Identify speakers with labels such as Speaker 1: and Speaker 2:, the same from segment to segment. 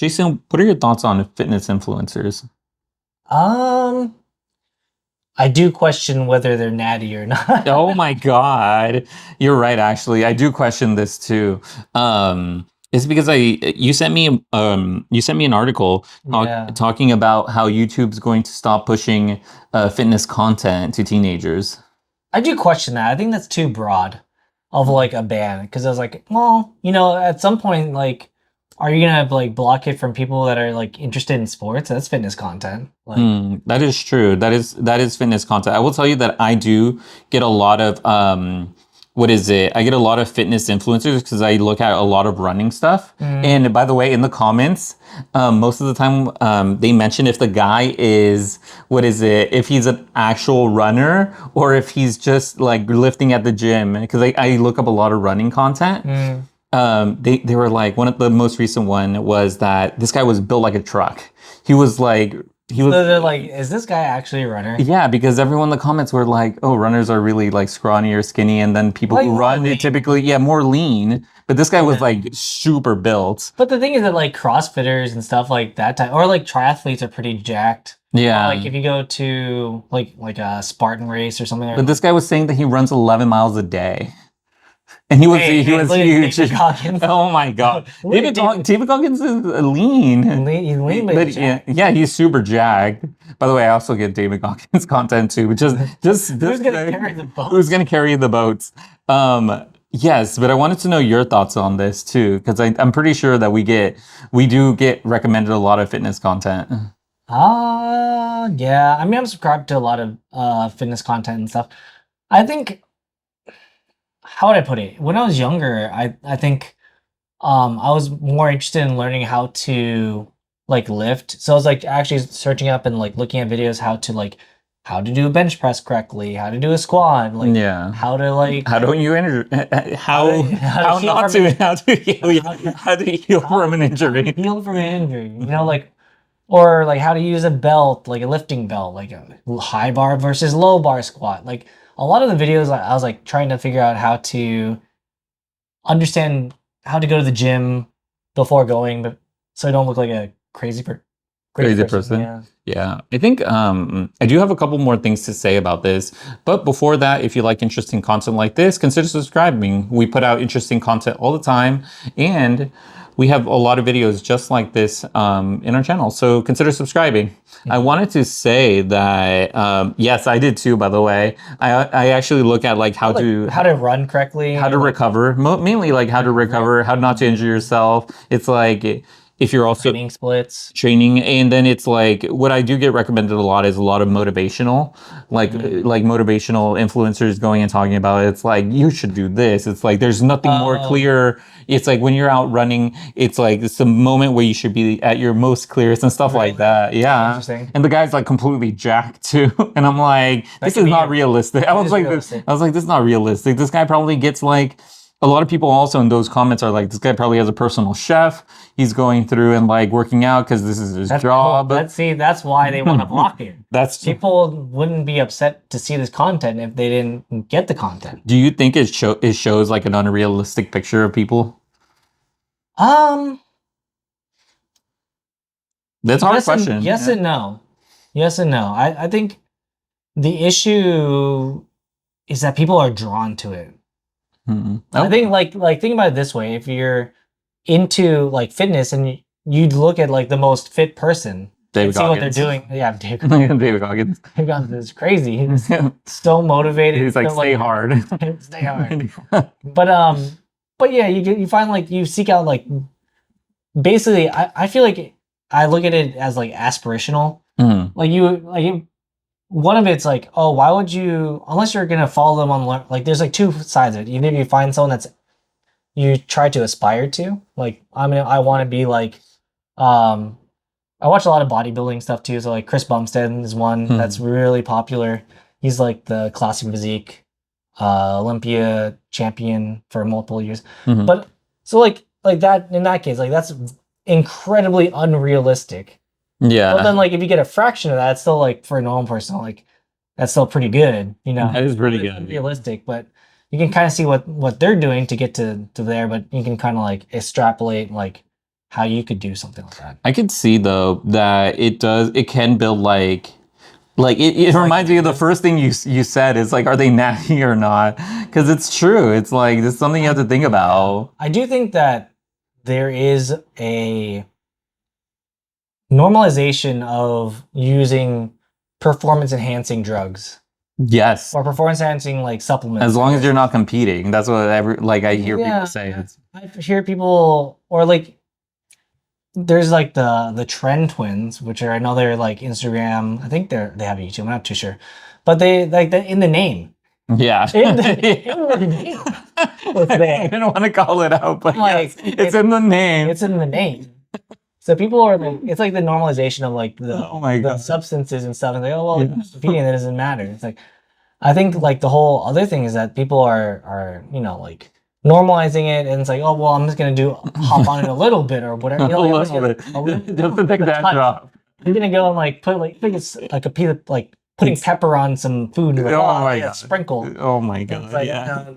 Speaker 1: Jason, what are your thoughts on fitness influencers?
Speaker 2: Um, I do question whether they're natty or not.
Speaker 1: Oh my God. You're right, actually. I do question this too. It's because you sent me an article
Speaker 2: Yeah.
Speaker 1: talking about how YouTube's going to stop pushing fitness content to teenagers.
Speaker 2: I do question that. I think that's too broad of like a ban because I was like, well, at some point, like, are you gonna like block it from people that are like interested in sports? That's fitness content. Like,
Speaker 1: That is true. That is fitness content. I will tell you that I do get a lot of what is it? I get a lot of fitness influencers because I look at a lot of running stuff. And by the way, in the comments, most of the time they mention if the guy is what is it? If he's an actual runner or if he's just like lifting at the gym. Because I look up a lot of running content. They were like one of the most recent one was that this guy was built like a truck. He was like he was
Speaker 2: so they're like, is this guy actually a runner?
Speaker 1: yeah, because everyone in the comments were like, "Oh, runners are really like scrawny or skinny," and then people
Speaker 2: Like
Speaker 1: who
Speaker 2: more
Speaker 1: run they
Speaker 2: lean.
Speaker 1: typically more lean. But this guy was
Speaker 2: Yeah.
Speaker 1: like super built.
Speaker 2: But the thing is that like CrossFitters and stuff like that type, or like triathletes are pretty jacked.
Speaker 1: Yeah,
Speaker 2: Like if you go to like a Spartan race or something.
Speaker 1: but this guy was saying that he runs 11 miles a day, and he was
Speaker 2: Look at
Speaker 1: huge.
Speaker 2: David Goggins.
Speaker 1: Oh my God,
Speaker 2: Look at
Speaker 1: David Goggins is lean.
Speaker 2: He's lean, but
Speaker 1: But
Speaker 2: he's
Speaker 1: yeah, he's super jacked. By the way, I also get David Goggins content too. But just
Speaker 2: who's gonna carry the boat?
Speaker 1: Who's gonna carry the boats? Yes, but I wanted to know your thoughts on this too, because I'm pretty sure that we do get recommended a lot of fitness content.
Speaker 2: Yeah. I mean, I'm subscribed to a lot of fitness content and stuff. I think, how would I put it? When I was younger, I think I was more interested in learning how to like lift. So I was like actually searching up and like looking at videos how to do a bench press correctly, how to do a squat, like
Speaker 1: Yeah.
Speaker 2: how to like
Speaker 1: How don't you how
Speaker 2: how to heal
Speaker 1: not
Speaker 2: from
Speaker 1: to how to heal how to heal from an injury?
Speaker 2: heal from an injury, like, or like how to use a belt, like a lifting belt, like a high bar versus low bar squat. Like a lot of the videos, I was like trying to figure out how to understand how to go to the gym before going, but so I don't look like a
Speaker 1: Crazy person.
Speaker 2: Yeah.
Speaker 1: Yeah, I think I do have a couple more things to say about this. But before that, if you like interesting content like this, consider subscribing. We put out interesting content all the time, and we have a lot of videos just like this in our channel. So consider subscribing. I wanted to say that yes, I did too. By the way, I actually look at like how to
Speaker 2: run correctly,
Speaker 1: how to recover, mainly like how to recover, how not to injure yourself. It's like if you're also
Speaker 2: training splits.
Speaker 1: training, and then it's like what I do get recommended a lot is a lot of motivational, like motivational influencers going and talking about it. It's like you should do this. It's like there's nothing more clear. It's like when you're out running, it's like it's the moment where you should be at your most clearest and stuff like that. Yeah.
Speaker 2: Interesting.
Speaker 1: And the guy's like completely jacked too, and I'm like, this is not realistic. I was like, this is not realistic. This guy probably gets like. A lot of people also in those comments are like, this guy probably has a personal chef. He's going through and like working out because this is his job.
Speaker 2: That's why they want to block it. People wouldn't be upset to see this content if they didn't get the content.
Speaker 1: Do you think it shows like an unrealistic picture of people? That's a hard question.
Speaker 2: Yes and no. Yes and no. I think the issue is that people are drawn to it. I think like think about it this way: if you're into like fitness and you'd look at like the most fit person,
Speaker 1: David
Speaker 2: see what
Speaker 1: Goggins.
Speaker 2: they're doing. Yeah, David
Speaker 1: Goggins.
Speaker 2: David Goggins is crazy. He's so motivated.
Speaker 1: He's like, stay hard.
Speaker 2: Stay hard. But yeah, you find like you seek out like basically. I feel like I look at it as like aspirational. Like one of it's like, oh, why would you, unless you're gonna follow them on, like, there's like two sides of it. Either you find someone that's you try to aspire to, like, I mean, I want to be like, I watch a lot of bodybuilding stuff too. So like Chris Bumstead is one that's really popular. He's like the classic physique, Olympia champion for multiple years. But so like that in that case, like that's incredibly unrealistic.
Speaker 1: Yeah.
Speaker 2: But then, like, if you get a fraction of that, it's still like for a normal person, like that's still pretty good,
Speaker 1: That is pretty good.
Speaker 2: Realistic, but you can kind of see what they're doing to get to there. But you can kind of like extrapolate, like, how you could do something like that.
Speaker 1: I could see though that it can build it reminds me of the first thing you said is like, are they natty or not? Because it's true. It's like there's something you have to think about.
Speaker 2: I do think that there is a normalization of using performance enhancing drugs
Speaker 1: Yes.
Speaker 2: or performance enhancing like supplements.
Speaker 1: As long as you're not competing. That's what I hear
Speaker 2: Yeah,
Speaker 1: people say.
Speaker 2: I hear people or like there's like the Trend Twins, which are I know they're like Instagram. I think they have YouTube. I'm not too sure, but they like in the name.
Speaker 1: Yeah.
Speaker 2: In the name.
Speaker 1: I didn't want to call it out, but
Speaker 2: Like,
Speaker 1: yes, it's in the name.
Speaker 2: It's in the name. So people are like, it's like the normalization of like the substances and stuff, and like, oh well, competing it doesn't matter. It's like, I think like the whole other thing is that people are like normalizing it, and it's like, oh well, I'm just gonna hop on it a little bit or whatever. You know, like,
Speaker 1: a little bit, just to take that drop.
Speaker 2: I'm gonna go and like put like I think it's like a piece of like putting pepper on some food. And like,
Speaker 1: oh my god!
Speaker 2: Sprinkle.
Speaker 1: Oh my god!
Speaker 2: It's like,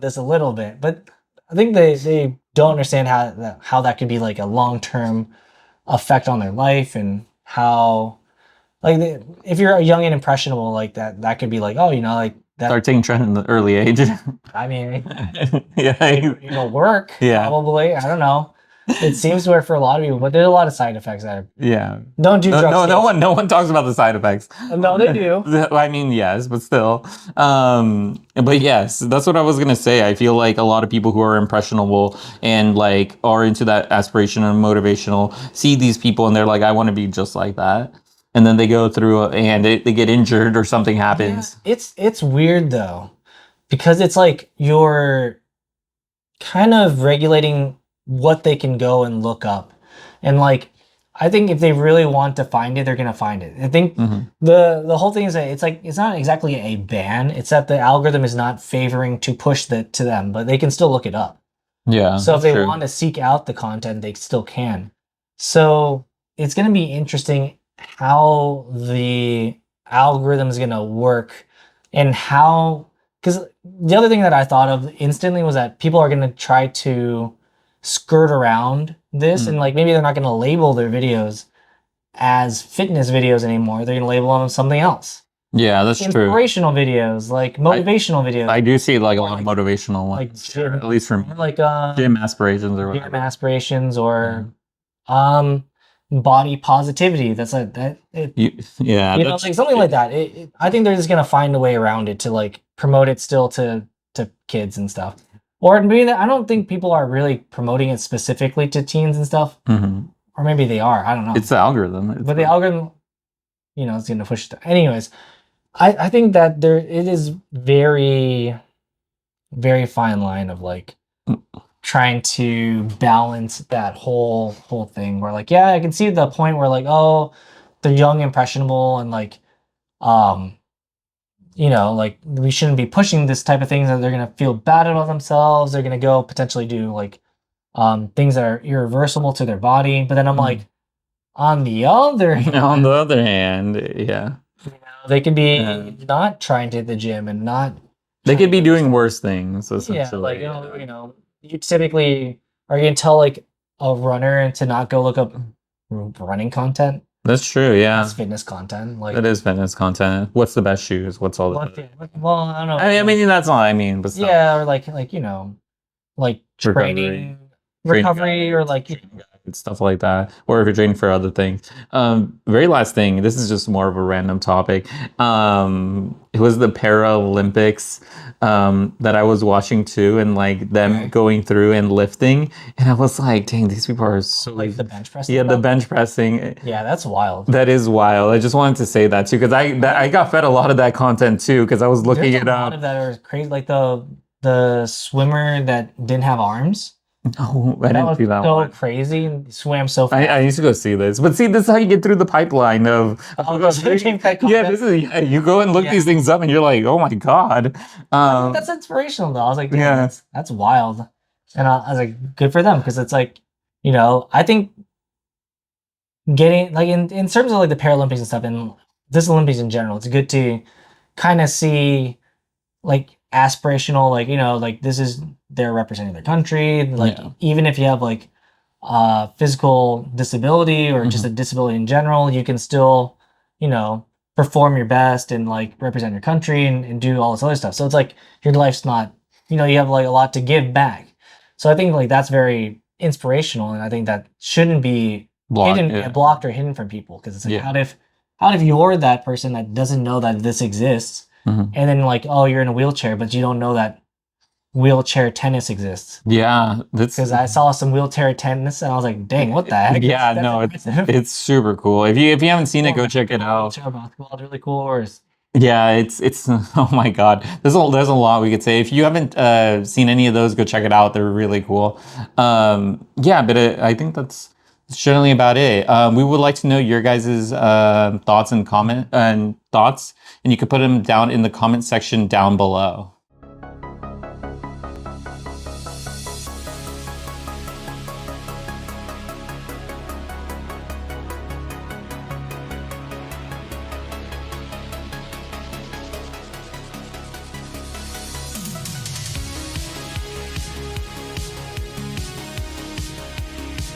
Speaker 2: there's a little bit, but I think they don't understand how that could be like a long-term effect on their life and how like if you're young and impressionable like that could be like, oh, like that.
Speaker 1: Start taking trend in the early age.
Speaker 2: I mean,
Speaker 1: yeah,
Speaker 2: work. Yeah, probably. I don't know. It seems to work for a lot of people, but there's a lot of side effects that don't do drugs.
Speaker 1: No one talks about the side effects.
Speaker 2: No, they do.
Speaker 1: I mean, yes, but still. But yes, that's what I was gonna say. I feel like a lot of people who are impressionable and like are into that aspiration and motivational see these people and they're like, I want to be just like that. And then they go through and they get injured or something happens.
Speaker 2: Yeah, it's weird though, because it's like you're kind of regulating what they can go and look up. And like I think if they really want to find it, they're gonna find it. I think the whole thing is that it's not exactly a ban, it's that the algorithm is not favoring to push that to them, but they can still look it up.
Speaker 1: Yeah.
Speaker 2: So if they want to seek out the content, they still can. So it's gonna be interesting how the algorithm is gonna work and how, because the other thing that I thought of instantly was that people are gonna try to skirt around this and like maybe they're not going to label their videos as fitness videos anymore. They're going to label them as something else.
Speaker 1: Yeah, that's true.
Speaker 2: Inspirational videos, like motivational videos.
Speaker 1: I do see like a lot of motivational ones,
Speaker 2: like gym,
Speaker 1: at least from
Speaker 2: like
Speaker 1: gym aspirations or whatever.
Speaker 2: Gym aspirations or body positivity. That's like something like that. I think they're just going to find a way around it to like promote it still to kids and stuff. Or maybe I don't think people are really promoting it specifically to teens and stuff. Or maybe they are. I don't know.
Speaker 1: It's the algorithm.
Speaker 2: But the algorithm, is going to push it. Anyways, I think that it is very, very fine line of like trying to balance that whole thing. Where like, yeah, I can see the point where like, oh, they're young, impressionable, and like, like we shouldn't be pushing this type of things that they're going to feel bad about themselves. They're going to go potentially do like things that are irreversible to their body. But then I'm like, on the other
Speaker 1: hand, yeah,
Speaker 2: they could be not trying to hit the gym and not.
Speaker 1: They could be doing worse things.
Speaker 2: Yeah, like you typically are you going to tell like a runner to not go look up running content.
Speaker 1: That's true, yeah.
Speaker 2: That's fitness content. Like
Speaker 1: it is fitness content. What's the best shoes? What's all the
Speaker 2: well, I don't know.
Speaker 1: I mean that's all I mean, but still.
Speaker 2: Yeah, or like training recovery or like
Speaker 1: stuff like that. Or if you're training for other things. Very last thing, this is just more of a random topic. It was the Paralympics that I was watching too, and like them going through and lifting, and I was like, dang, these people are so
Speaker 2: like the bench pressing.
Speaker 1: Yeah, the bench pressing.
Speaker 2: Yeah, that's wild.
Speaker 1: That is wild. I just wanted to say that too, because I got fed a lot of that content too, because I was looking it up.
Speaker 2: A lot of that are crazy, like the swimmer that didn't have arms.
Speaker 1: No, I didn't see that one.
Speaker 2: So crazy. He swam so fast.
Speaker 1: I used to go see this. But see, this is how you get through the pipeline of this is you go and look these things up and you're like, oh my God.
Speaker 2: That's inspirational though. I was like, that's wild. And I was like, good for them, because it's like, I think getting like in terms of like the Paralympics and stuff and this Olympics in general, it's good to kind of see like aspirational, like, like this is they're representing their country, like even if you have like physical disability or just a disability in general, you can still, you know, perform your best and like represent your country and do all this other stuff. So it's like your life's not, you know, you have like a lot to give back. So I think like that's very inspirational, and I think that shouldn't be blocked or hidden from people, because it's like how if you're that person that doesn't know that this exists, and then like, oh, you're in a wheelchair, but you don't know that wheelchair tennis exists.
Speaker 1: Yeah, that's
Speaker 2: because I saw some wheelchair tennis and I was like, dang, what the heck?
Speaker 1: Yeah,
Speaker 2: That's
Speaker 1: no,
Speaker 2: impressive.
Speaker 1: it's super cool. If you haven't seen it, go check it out.
Speaker 2: Wheelchair basketball is really cool. Or
Speaker 1: Yeah, it's oh my God. There's a lot we could say. If you haven't seen any of those, go check it out. They're really cool. Yeah, but I think that's generally about it. We would like to know your guys' thoughts and thoughts, and you can put them down in the comment section down below.